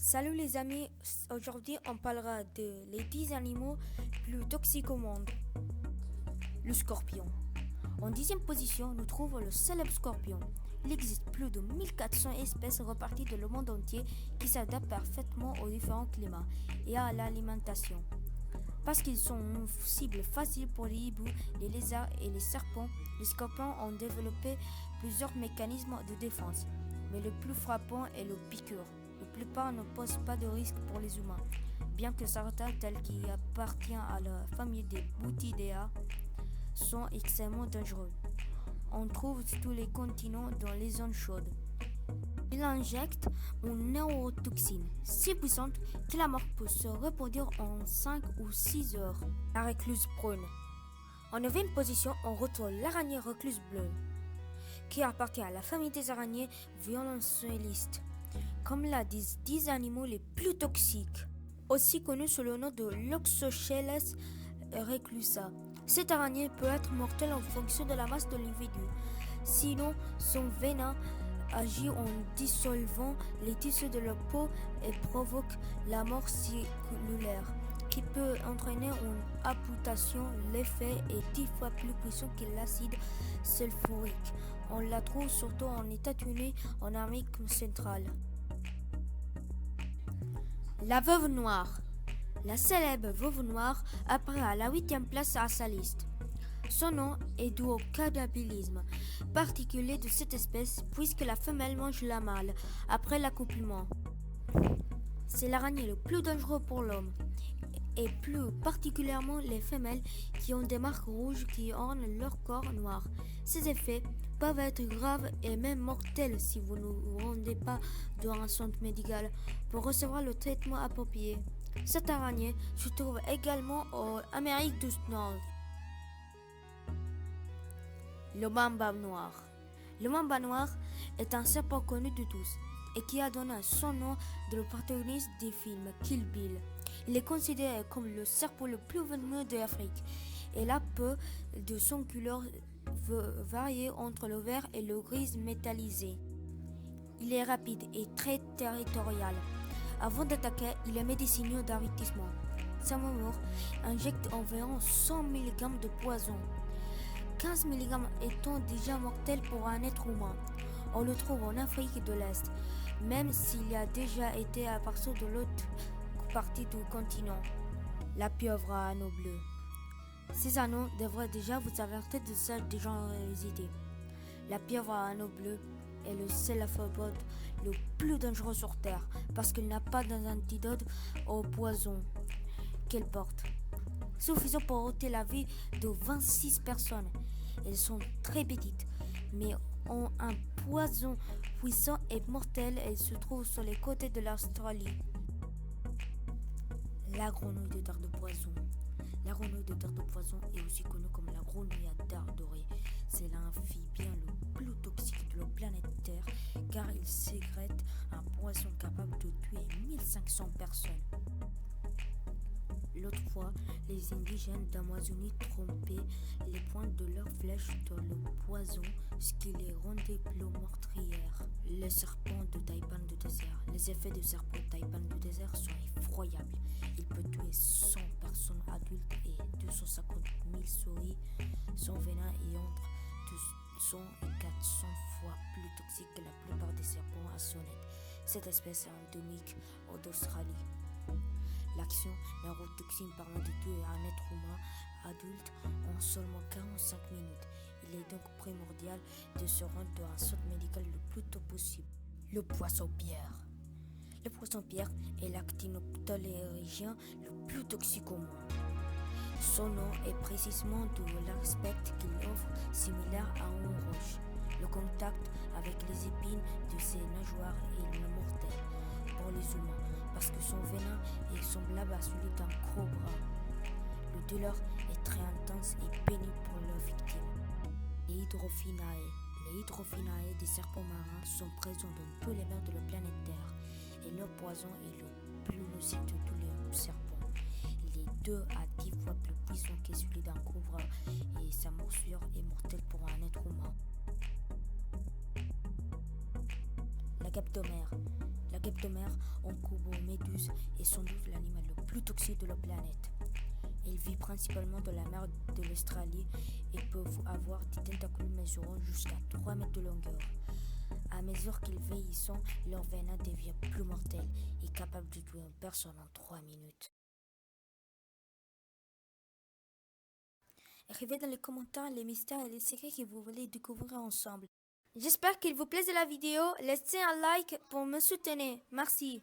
Salut les amis, aujourd'hui on parlera les 10 animaux plus toxiques au monde. Le scorpion. En 10e position, nous trouvons le célèbre scorpion. Il existe plus de 1400 espèces reparties dans le monde entier qui s'adaptent parfaitement aux différents climats et à l'alimentation. Parce qu'ils sont une cible facile pour les hiboux, les lézards et les serpents, les scorpions ont développé plusieurs mécanismes de défense. Mais le plus frappant est le piqûre. La plupart ne posent pas de risque pour les humains, bien que certains, tels qui appartiennent à la famille des Buthidae, sont extrêmement dangereux. On trouve tous les continents dans les zones chaudes. Il injecte une neurotoxine si puissante que la mort peut se reproduire en 5 ou 6 heures. La recluse brune. En 9e position, on retrouve l'araignée recluse bleue, qui appartient à la famille des araignées violentialistes, comme l'un des 10 animaux les plus toxiques, aussi connu sous le nom de l'Oxychelles reclusa. Cette araignée peut être mortelle en fonction de la masse de l'individu. Sinon, son venin agit en dissolvant les tissus de la peau et provoque la mort cellulaire, qui peut entraîner une amputation. L'effet est 10 fois plus puissant que l'acide sulfurique. On la trouve surtout en États-Unis, en Amérique centrale. La veuve noire. La célèbre veuve noire apparaît à la 8e place à sa liste. Son nom est dû au cannibalisme particulier de cette espèce, puisque la femelle mange la mâle après l'accouplement. C'est l'araignée le plus dangereux pour l'homme, et plus particulièrement les femelles qui ont des marques rouges qui ornent leur corps noir. Ces effets peuvent être graves et même mortels si vous ne vous rendez pas dans un centre médical pour recevoir le traitement approprié. Cette araignée se trouve également en Amérique du Nord. Le mamba noir. Le mamba noir est un serpent connu de tous et qui a donné son nom de le protagoniste des films Kill Bill. Il est considéré comme le serpent le plus venimeux de l'Afrique et la peau de son couleur varie entre le vert et le gris métallisé. Il est rapide et très territorial. Avant d'attaquer, il émet des signaux d'avertissement. Sa mort injecte environ 100 mg de poison, 15 mg étant déjà mortel pour un être humain. On le trouve en Afrique de l'Est, même s'il a déjà été à partir de l'autre partie du continent. La pieuvre à anneaux bleus. Ces anneaux devraient déjà vous avertir de sa dangerosité. La pieuvre à anneaux bleus est le céphalopode le plus dangereux sur Terre parce qu'il n'a pas d'antidote au poison qu'elle porte, suffisant pour ôter la vie de 26 personnes. Elles sont très petites, mais ont un poison puissant et mortel. Elles se trouvent sur les côtés de l'Australie. La grenouille de dard de poison. La grenouille de dard de poison est aussi connue comme la grenouille à dard doré. C'est l'amphibien le plus toxique de la planète Terre car il sécrète un poison capable de tuer 1500 personnes. L'autre fois, les indigènes d'Amazonie trompaient les pointes de leurs flèches dans le poison, ce qui les rendait plus meurtrières. Les serpents de taipan du désert. Les effets du serpent de taipan du désert sont effroyables. Il peut tuer 100 personnes adultes et 250 000 souris. Son venin est entre 200 et 400 fois plus toxique que la plupart des serpents à sonnette. Cette espèce est endémique d'Australie. L'action neurotoxine permet de tuer un être humain adulte en seulement 45 minutes. Il est donc primordial de se rendre dans un centre médical le plus tôt possible. Le poisson-pierre. Le poisson-pierre est l'actinoptérygien le plus toxique au monde. Son nom est précisément de l'aspect qu'il offre, similaire à une roche. Le contact avec les épines de ses nageoires est mortel pour les humains parce que son venin est semblable à celui d'un cobra. Le douleur est très intense et pénible pour la victime. Les hydrophinae. Les hydrophinae des serpents marins sont présents dans tous les mers de la planète Terre et leur poison est le plus nocif de tous les serpents. Il est 2 à 10 fois plus puissant que celui d'un cobra et sa morsure est mortelle pour un être humain. La guêpe de mer. La guêpe de mer, Oncubo-méduse, est sans doute l'animal le plus toxique de la planète. Elle vit principalement dans la mer de l'Australie et peut avoir des tentacules mesurant jusqu'à 3 mètres de longueur. À mesure qu'ils vieillissent, leur venin devient plus mortel et capable de tuer une personne en 3 minutes. Écrivez dans les commentaires les mystères et les secrets que vous voulez découvrir ensemble. J'espère qu'il vous plaise la vidéo. Laissez un like pour me soutenir. Merci.